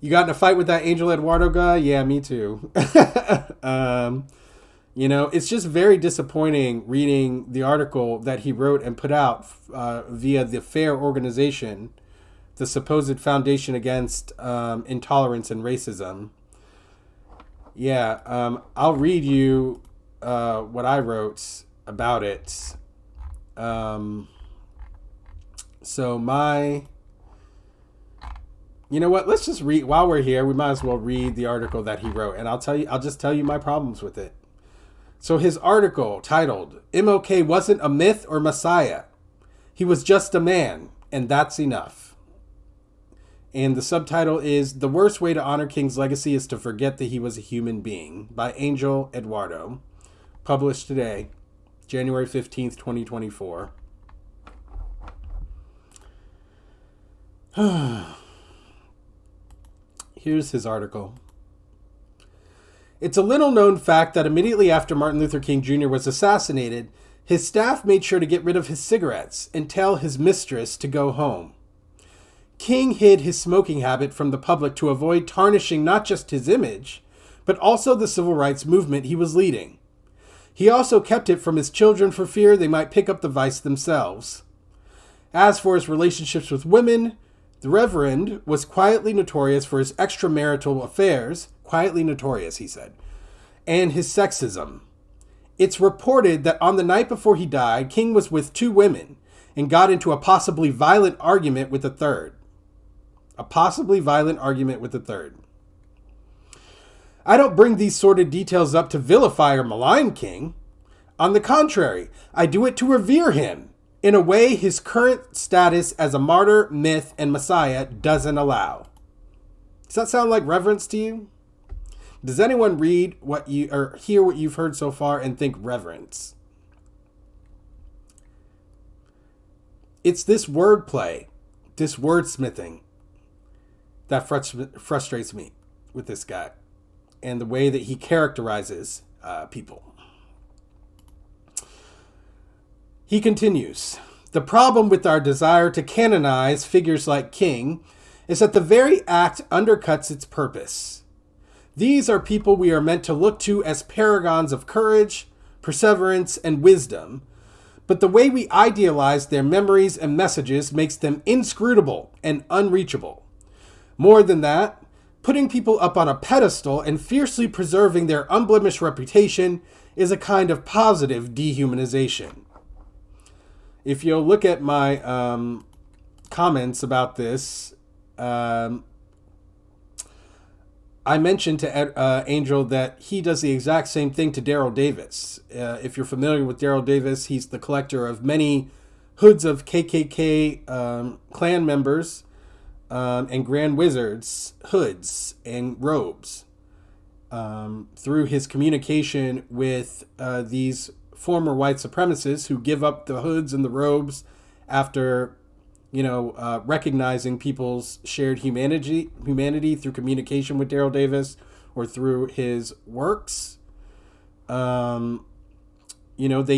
You got in a fight with that Angel Eduardo guy? Yeah, me too. It's just very disappointing reading the article that he wrote and put out via the FAIR organization, the supposed foundation against intolerance and racism. Yeah, I'll read you what I wrote about it. You know what? Let's just read while we're here. We might as well read the article that he wrote, and I'll just tell you my problems with it. So his article titled "MLK wasn't a myth or messiah. He was just a man, and that's enough." And the subtitle is "The Worst Way to Honor King's Legacy is to Forget That He Was a Human Being" by Angel Eduardo. Published today, January 15th, 2024. Here's his article. It's a little known fact that immediately after Martin Luther King Jr. was assassinated, his staff made sure to get rid of his cigarettes and tell his mistress to go home. King hid his smoking habit from the public to avoid tarnishing not just his image, but also the civil rights movement he was leading. He also kept it from his children for fear they might pick up the vice themselves. As for his relationships with women, the Reverend was quietly notorious for his extramarital affairs, quietly notorious, he said, and his sexism. It's reported that on the night before he died, King was with 2 women and got into a possibly violent argument with a third. I don't bring these sordid details up to vilify or malign King. On the contrary, I do it to revere him in a way his current status as a martyr, myth, and messiah doesn't allow. Does that sound like reverence to you? Does anyone read what you or hear what you've heard so far and think reverence? It's this wordplay, this wordsmithing that frustrates me with this guy and the way that he characterizes people. He continues, "The problem with our desire to canonize figures like King is that the very act undercuts its purpose. These are people we are meant to look to as paragons of courage, perseverance, and wisdom, but the way we idealize their memories and messages makes them inscrutable and unreachable. More than that, putting people up on a pedestal and fiercely preserving their unblemished reputation is a kind of positive dehumanization." If you'll look at my comments about this, I mentioned to Angel that he does the exact same thing to Daryl Davis. If you're familiar with Daryl Davis, he's the collector of many hoods of KKK clan members and Grand Wizards hoods and robes through his communication with these former white supremacists who give up the hoods and the robes after recognizing people's shared humanity through communication with Daryl Davis or through his works. They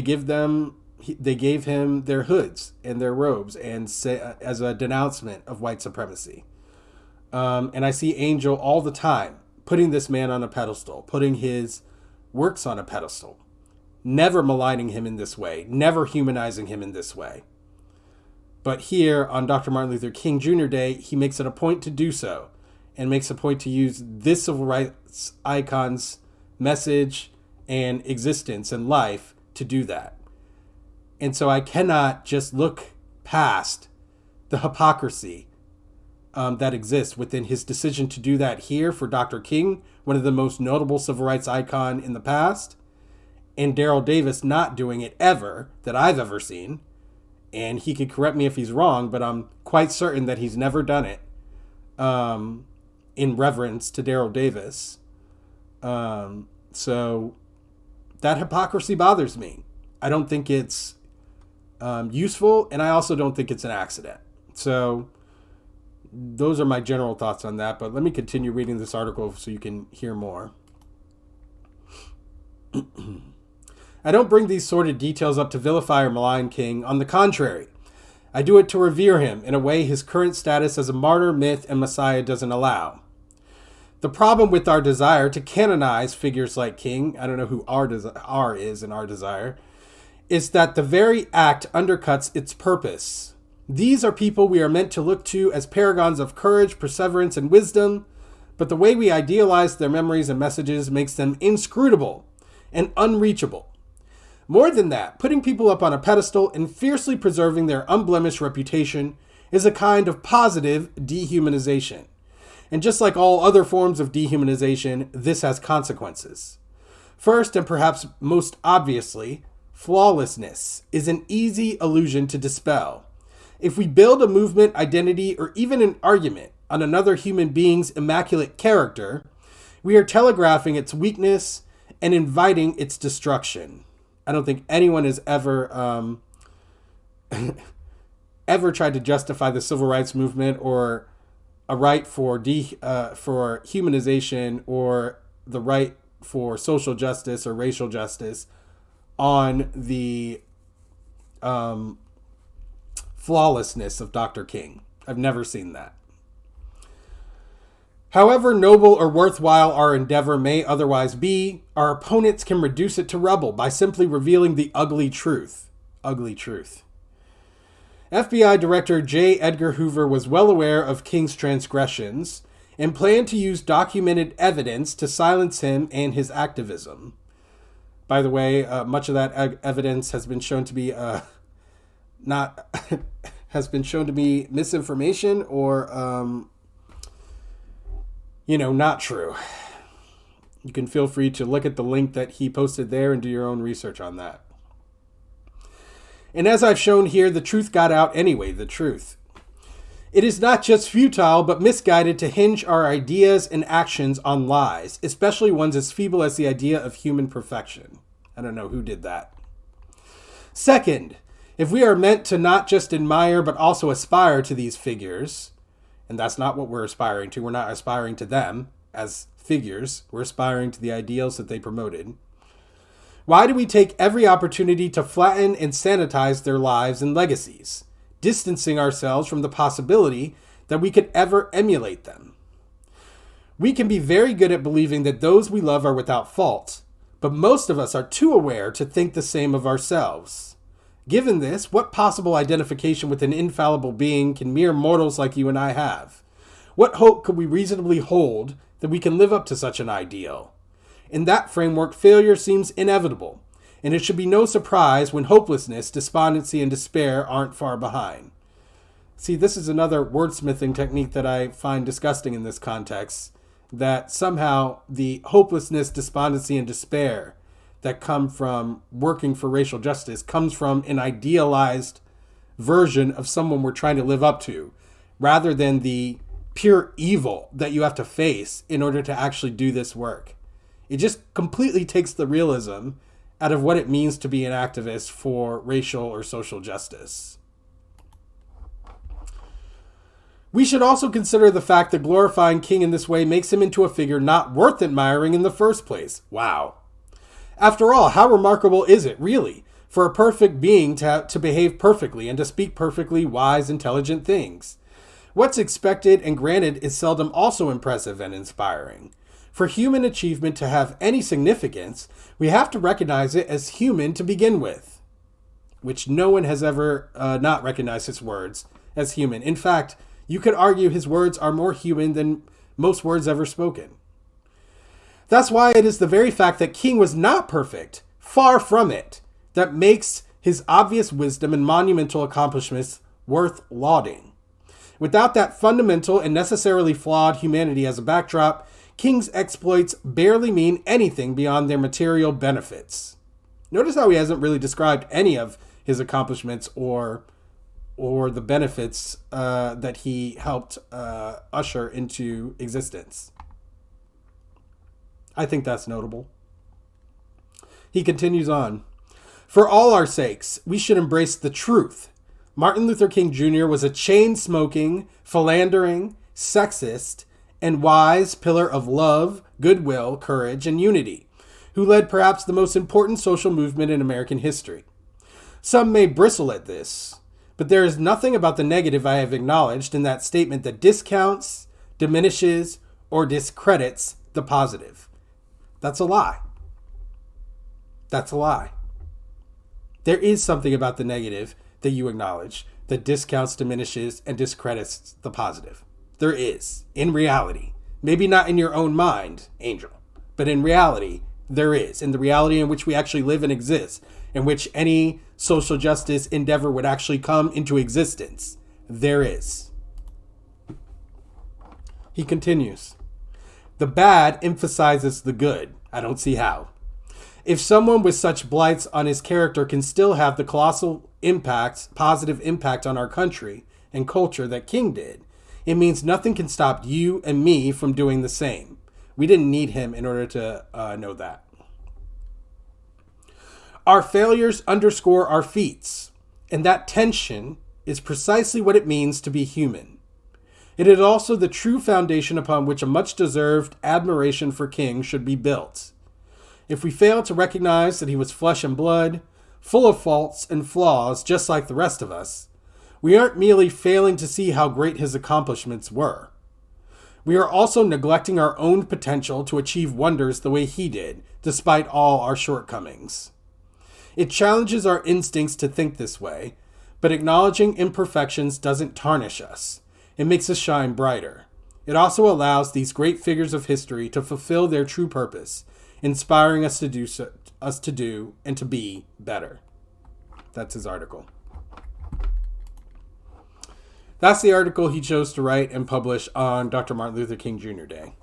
gave him their hoods and their robes and as a denouncement of white supremacy. And I see Angel all the time putting this man on a pedestal, putting his works on a pedestal, never maligning him in this way, never humanizing him in this way. But here on Dr. Martin Luther King Jr. Day, he makes it a point to do so and makes a point to use this civil rights icon's message and existence and life to do that. And so I cannot just look past the hypocrisy that exists within his decision to do that here for Dr. King, one of the most notable civil rights icon in the past, and Daryl Davis not doing it ever that I've ever seen. And he could correct me if he's wrong, but I'm quite certain that he's never done it in reverence to Daryl Davis. So that hypocrisy bothers me. I don't think it's useful, and I also don't think it's an accident. So those are my general thoughts on that, but let me continue reading this article so you can hear more. I don't bring these sordid details up to vilify or malign King. On the contrary, I do it to revere him in a way his current status as a martyr, myth, and messiah doesn't allow. The problem with our desire to canonize figures like King, I don't know who R is in our desire, is that the very act undercuts its purpose. These are people we are meant to look to as paragons of courage, perseverance, and wisdom, but the way we idealize their memories and messages makes them inscrutable and unreachable. More than that, putting people up on a pedestal and fiercely preserving their unblemished reputation is a kind of positive dehumanization. And just like all other forms of dehumanization, this has consequences. First, and perhaps most obviously, flawlessness is an easy illusion to dispel. If we build a movement, identity, or even an argument on another human being's immaculate character, we are telegraphing its weakness and inviting its destruction. I don't think anyone has ever ever tried to justify the civil rights movement or a right for humanization or the right for social justice or racial justice on the flawlessness of Dr. King. I've never seen that. However noble or worthwhile our endeavor may otherwise be, our opponents can reduce it to rubble by simply revealing the ugly truth. Ugly truth. FBI Director J. Edgar Hoover was well aware of King's transgressions and planned to use documented evidence to silence him and his activism. By the way, much of that evidence has been shown to be misinformation or not true. You can feel free to look at the link that he posted there and do your own research on that. And as I've shown here, the truth got out anyway, the truth. It is not just futile, but misguided to hinge our ideas and actions on lies, especially ones as feeble as the idea of human perfection. I don't know who did that. Second, if we are meant to not just admire, but also aspire to these figures, and that's not what we're aspiring to. We're not aspiring to them as figures. We're aspiring to the ideals that they promoted. Why do we take every opportunity to flatten and sanitize their lives and legacies, distancing ourselves from the possibility that we could ever emulate them? We can be very good at believing that those we love are without fault, but most of us are too aware to think the same of ourselves. Given this, what possible identification with an infallible being can mere mortals like you and I have? What hope could we reasonably hold that we can live up to such an ideal? In that framework, failure seems inevitable, and it should be no surprise when hopelessness, despondency, and despair aren't far behind. See, this is another wordsmithing technique that I find disgusting in this context, that somehow the hopelessness, despondency, and despair that come from working for racial justice comes from an idealized version of someone we're trying to live up to, rather than the pure evil that you have to face in order to actually do this work. It just completely takes the realism out of what it means to be an activist for racial or social justice. We should also consider the fact that glorifying King in this way makes him into a figure not worth admiring in the first place. Wow. After all, how remarkable is it, really, for a perfect being to behave perfectly and to speak perfectly wise, intelligent things? What's expected and granted is seldom also impressive and inspiring. For human achievement to have any significance, we have to recognize it as human to begin with, which no one has ever not recognized his words as human. In fact, you could argue his words are more human than most words ever spoken. That's why it is the very fact that King was not perfect, far from it, that makes his obvious wisdom and monumental accomplishments worth lauding. Without that fundamental and necessarily flawed humanity as a backdrop, King's exploits barely mean anything beyond their material benefits. Notice how he hasn't really described any of his accomplishments or the benefits that he helped usher into existence. I think that's notable. He continues on. For all our sakes, we should embrace the truth. Martin Luther King Jr. was a chain-smoking, philandering, sexist, and wise pillar of love, goodwill, courage, and unity, who led perhaps the most important social movement in American history. Some may bristle at this, but there is nothing about the negative I have acknowledged in that statement that discounts, diminishes, or discredits the positive. That's a lie. That's a lie. There is something about the negative that you acknowledge that discounts, diminishes, and discredits the positive. There is, in reality. Maybe not in your own mind, Angel, but in reality, there is. In the reality in which we actually live and exist, in which any social justice endeavor would actually come into existence, there is. He continues, the bad emphasizes the good. I don't see how. If someone with such blights on his character can still have the colossal impact, positive impact on our country and culture that King did, it means nothing can stop you and me from doing the same. We didn't need him in order to know that. Our failures underscore our feats, and that tension is precisely what it means to be human. It is also the true foundation upon which a much-deserved admiration for King should be built. If we fail to recognize that he was flesh and blood, full of faults and flaws just like the rest of us, we aren't merely failing to see how great his accomplishments were. We are also neglecting our own potential to achieve wonders the way he did, despite all our shortcomings. It challenges our instincts to think this way, but acknowledging imperfections doesn't tarnish us. It makes us shine brighter. It also allows these great figures of history to fulfill their true purpose, inspiring us to do and to be better. That's his article. That's the article he chose to write and publish on Dr. Martin Luther King Jr. Day.